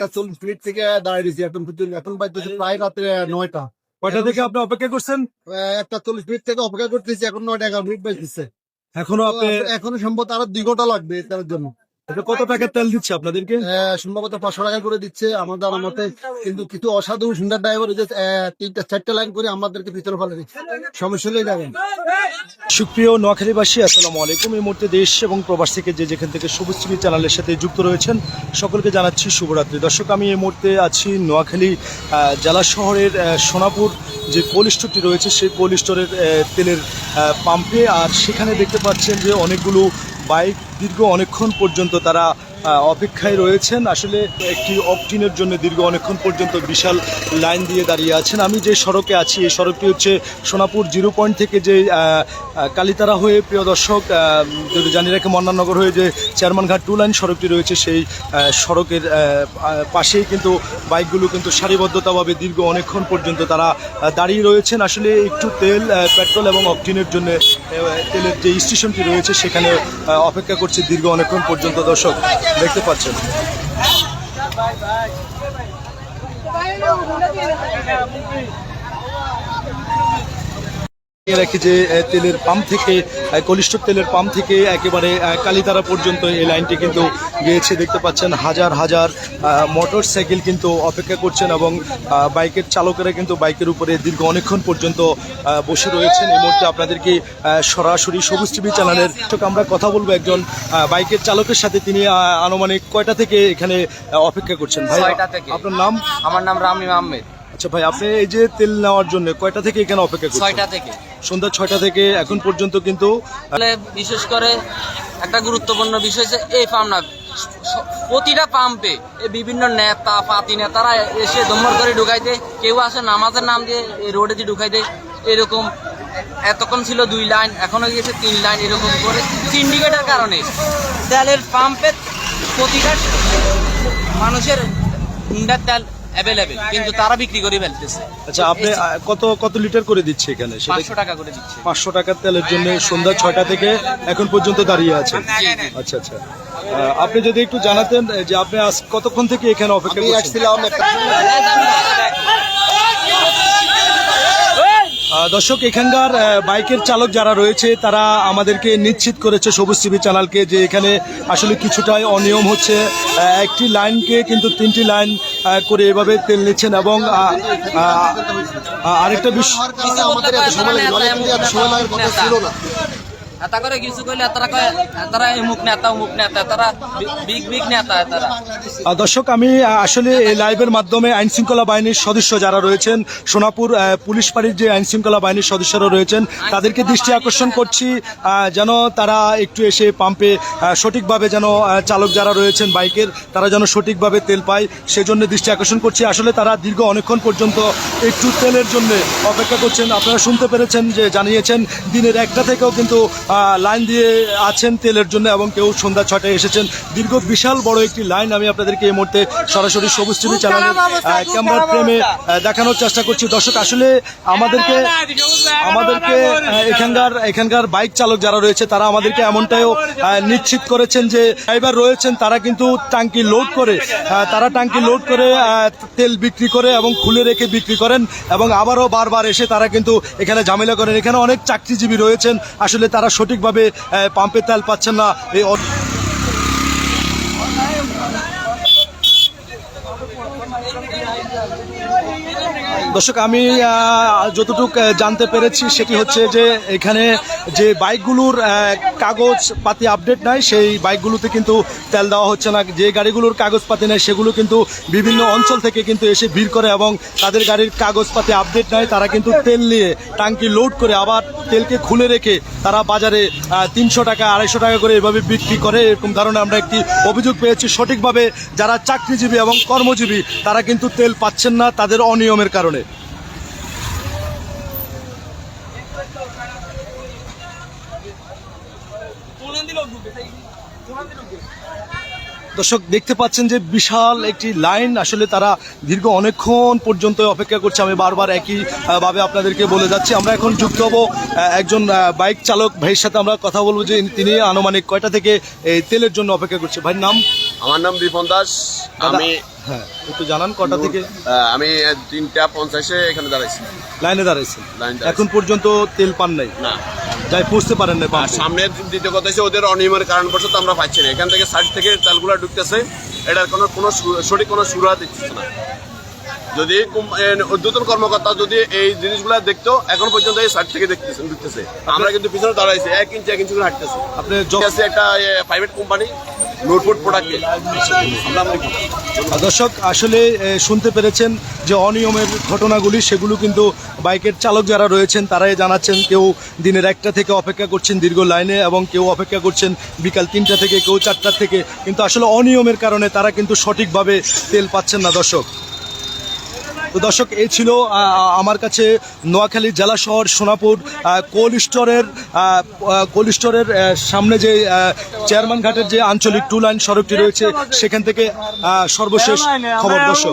1:40 থেকে দাঁড়িয়ে দিয়েছি এখন পর্যন্ত। এখন বাজতেছে প্রায় রাত্রে 9টা। কয়টা থেকে আপনি অপেক্ষা করছেন? 1:40 থেকে অপেক্ষা করতেছি, এখন 9:11 বাজতেছে। এখনো আপনি এখনো সম্ভবত আরো 2 ঘন্টা লাগবে তার জন্য। এটা কত টাকার তেল দিচ্ছে আপনাদেরকে? সম্ভবত 500 টাকা করে দিচ্ছে আমার জানার মতে। কিন্তু কিছু অসাধু সুন্দর ড্রাইভার 3-4টা লাইন করে আমাদেরকে ভিতরে ফেলে দিচ্ছে। সমস্যা হলেই যাবেন। সুপ্রিয় নোয়াখালীবাসী, আসসালামু আলাইকুম। এই মুহূর্তে দেশ এবং প্রবাস থেকে যে যেখান থেকে সবুজ টিভি চ্যানেলের সাথে যুক্ত রয়েছেন সকলকে জানাচ্ছি শুভরাত্রি। দর্শক, আমি এই মুহূর্তে আছি নোয়াখালী জেলা শহরের সোনাপুর যে কোল্ড স্টোরটি রয়েছে সেই কোল্ড স্টোরের তেলের পাম্পে। আর সেখানে দেখতে পাচ্ছেন যে অনেকগুলো বাইক দীর্ঘ অনেকক্ষণ পর্যন্ত তারা অপেক্ষায় রয়েছেন। আসলে একটি অকটিনের জন্য দীর্ঘ অনেকক্ষণ পর্যন্ত বিশাল লাইন দিয়ে দাঁড়িয়ে আছেন। আমি যে সড়কে আছি এই সড়কটি হচ্ছে সোনাপুর 0 পয়েন্ট থেকে যে কালীতারা হয়ে, প্রিয় দর্শক, যদি জানিয়ে রাখি মন্নাননগর হয়ে যে চেয়ারম্যানঘাট 2 লাইন সড়কটি রয়েছে সেই সড়কের পাশেই কিন্তু বাইকগুলো কিন্তু সারিবদ্ধতাভাবে দীর্ঘ অনেকক্ষণ পর্যন্ত তারা দাঁড়িয়ে রয়েছেন। আসলে একটু তেল, পেট্রোল এবং অকটিনের জন্য তেলের যে স্টেশনটি রয়েছে সেখানে অপেক্ষা করছে দীর্ঘ অনেকক্ষণ পর্যন্ত। দর্শক দেখতে পাচ্ছেন রাখি যে তেলের পাম্প থেকে, কলিস্টোর তেলের পাম্প থেকে একেবারে কালীতারা পর্যন্ত এই লাইনটি কিন্তু গিয়েছে। দেখতে পাচ্ছেন হাজার হাজার মোটর সাইকেল কিন্তু অপেক্ষা করছেন এবং বাইকের চালকেরা কিন্তু বাইকের উপরে দীর্ঘ অনেকক্ষণ পর্যন্ত বসে রয়েছেন। এই মুহূর্তে আপনাদেরকে সরাসরি সবুজ টিভি চ্যানেলের আমরা কথা বলবো একজন বাইকের চালকের সাথে। তিনি আনুমানিক কয়টা থেকে এখানে অপেক্ষা করছেন? ভাই, আপনার নাম? আমার নাম রামিম আহমেদ। আচ্ছা ভাই, আপনি এই যে তেল নেওয়ার জন্য কয়টা থেকে এখানে অপেক্ষা করছেন? 6টা থেকে। সন্ধ্যা 6টা থেকে এখন পর্যন্ত কিন্তু বিশেষ করে একটা গুরুত্বপূর্ণ বিষয় যে এই পাম্প না, প্রতিটা পাম্পে বিভিন্ন নেতা পাতি নেতারা এসে দমর করে ঢুকাই দেয়। কেউ আসে নামাজের নাম দিয়ে এই রোডে দিয়ে ঢুকাই দেয়। এরকম এতক্ষণ ছিল 2 লাইন, এখনো গিয়েছে 3 লাইন। এরকম করে সিন্ডিকেটের কারণে তেলের পাম্পে প্রতিটা মানুষের হুন্ডার তেল অ্যাভেলেবেল, কিন্তু তারা বিক্রি করে ফেলতেছে। আচ্ছা, আপনি কত লিটার করে দিচ্ছে এখানে? 500 টাকা করে দিচ্ছে। 500 টাকার তেলের জন্য সন্ধ্যা 6টা থেকে এখন পর্যন্ত দাঁড়িয়ে আছেন। আচ্ছা আচ্ছা, আপনি যদি একটু জানাতেন যে আপনি আজ কতক্ষণ থেকে এখানে অপেক্ষা করছেন? দর্শক, এখানকার বাইকের চালক যারা রয়েছে তারা আমাদেরকে নিশ্চিত করেছে সবুজ টিভি চ্যানেলকে যে এখানে আসলে কিছুটাই অনিয়ম হচ্ছে। একটি লাইনকে কিন্তু 3টি লাইন করে এভাবে তেল নিচ্ছেন এবং আরেকটা বিষয় এত করে কিছু কইলে তারা মুখ নেতা তারা বিগ নেতা তারা। দর্শক, আমি আসলে এই লাইভের মাধ্যমে আইন শৃঙ্খলা বাহিনীর সদস্য যারা রয়েছেন, সোনাপুর পুলিশ ফাঁড়ির যে আইন শৃঙ্খলা বাহিনীর সদস্যরা রয়েছেন তাদেরকে দৃষ্টি আকর্ষণ করছি যেন তারা একটু এসে পাম্পে সঠিকভাবে যেন চালক যারা রয়েছেন বাইকের তারা যেন সঠিকভাবে তেল পায় সেজন্য দৃষ্টি আকর্ষণ করছি। আসলে তারা দীর্ঘ অনেকক্ষণ পর্যন্ত একটু তেলের জন্য অপেক্ষা করছেন। আপনারা শুনতে পেরেছেন যে জানিয়েছেন দিনের 1টা থেকেও কিন্তু লাইন দিয়ে আছেন তেলের জন্য এবং কেউ সন্ধ্যা 6টায় এসেছেন। দীর্ঘ বিশাল বড় একটি লাইন আমি আপনাদেরকে এই মুহূর্তে সরাসরি সবুজ টিভি চ্যানেলের ক্যামেরার ফ্রেমে দেখানোর চেষ্টা করছি। দর্শক, আসলে আমাদেরকে এখানকার বাইক চালক যারা রয়েছে তারা আমাদেরকে এমনটাও নিশ্চিত করেছেন যে ড্রাইভার রয়েছেন তারা কিন্তু ট্যাঙ্কি লোড করে তেল বিক্রি করে এবং খুলে রেখে বিক্রি করেন এবং আবারও বারবার এসে তারা কিন্তু এখানে ঝামেলা করেন। এখানে অনেক চাকরিজীবী রয়েছেন, আসলে তারা সঠিকভাবে পাম্পে তেল পাচ্ছেন না। এই দর্শক, আমি যতটুকু জানতে পেরেছি সেটি হচ্ছে যে এখানে যে বাইকগুলোর কাগজপাতি আপডেট নাই সেই বাইকগুলোতে কিন্তু তেল দেওয়া হচ্ছে না। যে গাড়িগুলোর কাগজপাতি নেই সেগুলো কিন্তু বিভিন্ন অঞ্চল থেকে কিন্তু এসে ভিড় করে এবং তাদের গাড়ির কাগজপাতি আপডেট নাই তারা কিন্তু তেল নিয়ে ট্যাঙ্কি লোড করে আবার তেলকে খুলে রেখে তারা বাজারে 300 টাকা 250 টাকা করে এভাবে বিক্রি করে। এরকম ধরনের আমরা একটি অভিযোগ পেয়েছি। সঠিকভাবে যারা চাকরিজীবী এবং কর্মজীবী তারা কিন্তু তেল পাচ্ছেন না তাদের অনিয়মের কারণে। দর্শক, দেখতে পাচ্ছেন যে বিশাল একটি লাইন, আসলে তারা দীর্ঘ অনেকক্ষণ পর্যন্ত অপেক্ষা করছে। আমি বারবার একই ভাবে আপনাদেরকে বলে যাচ্ছি। আমরা এখন যুক্ত হব একজন বাইক চালক ভাইয়ের সাথে, আমরা কথা বলবো যে তিনি আনুমানিক কয়টা থেকে এই তেলের জন্য অপেক্ষা করছে। ভাইয়ের নাম? আমার নাম রিপন দাস। আমি হ্যাঁ একটু জানান কটা থেকে আমি 3:50 এখানে দাঁড়াইছি, লাইনে দাঁড়াইছেন? লাইনে দাঁড়াইছি। এখন পর্যন্ত তেল পান নাই? না, যাই পৌঁছতে পারেন না আর পাম্পে? সামনের দ্বিতীয় কথা হচ্ছে ওদের অনিয়মের কারণবশত আমরা পাচ্ছি না। এখান থেকে সাইড থেকে তেলগুলো ঢুকতেছে, এটার কোনো সঠিক কোনো সুরা দিচ্ছে না। যদি ঊর্ধ্বতন কর্মকর্তা যদি এই জিনিসগুলো দেখতো, এখন পর্যন্ত এই সাইড থেকে ঢুকতেছে। আমরা কিন্তু পিছনে দাঁড়াইছি, 1 ইঞ্চি 1 ইঞ্চি করে হাঁটতেছে। আপনি আছে একটা প্রাইভেট কোম্পানি নোটফুড প্রোডাক্টে। দর্শক আসলে শুনতে পেরেছেন যে অনিয়মের ঘটনাগুলি, সেগুলো কিন্তু বাইকের চালক যারা রয়েছেন তারাই জানাচ্ছেন। কেউ দিনের 1টা থেকে অপেক্ষা করছেন দীর্ঘ লাইনে, এবং কেউ অপেক্ষা করছেন বিকাল 3টা থেকে, কেউ 4টা থেকে। কিন্তু আসলে অনিয়মের কারণে তারা কিন্তু সঠিকভাবে তেল পাচ্ছেন না দর্শক। তো দর্শক এই ছিল আমার কাছে নোয়াখালী জেলা শহর সোনাপুর কোল্ড স্টোরের সামনে যে চেয়ারম্যান ঘাটের যে আঞ্চলিক 2 লাইন সড়কটি রয়েছে, সেখান থেকে সর্বশেষ খবর দর্শক।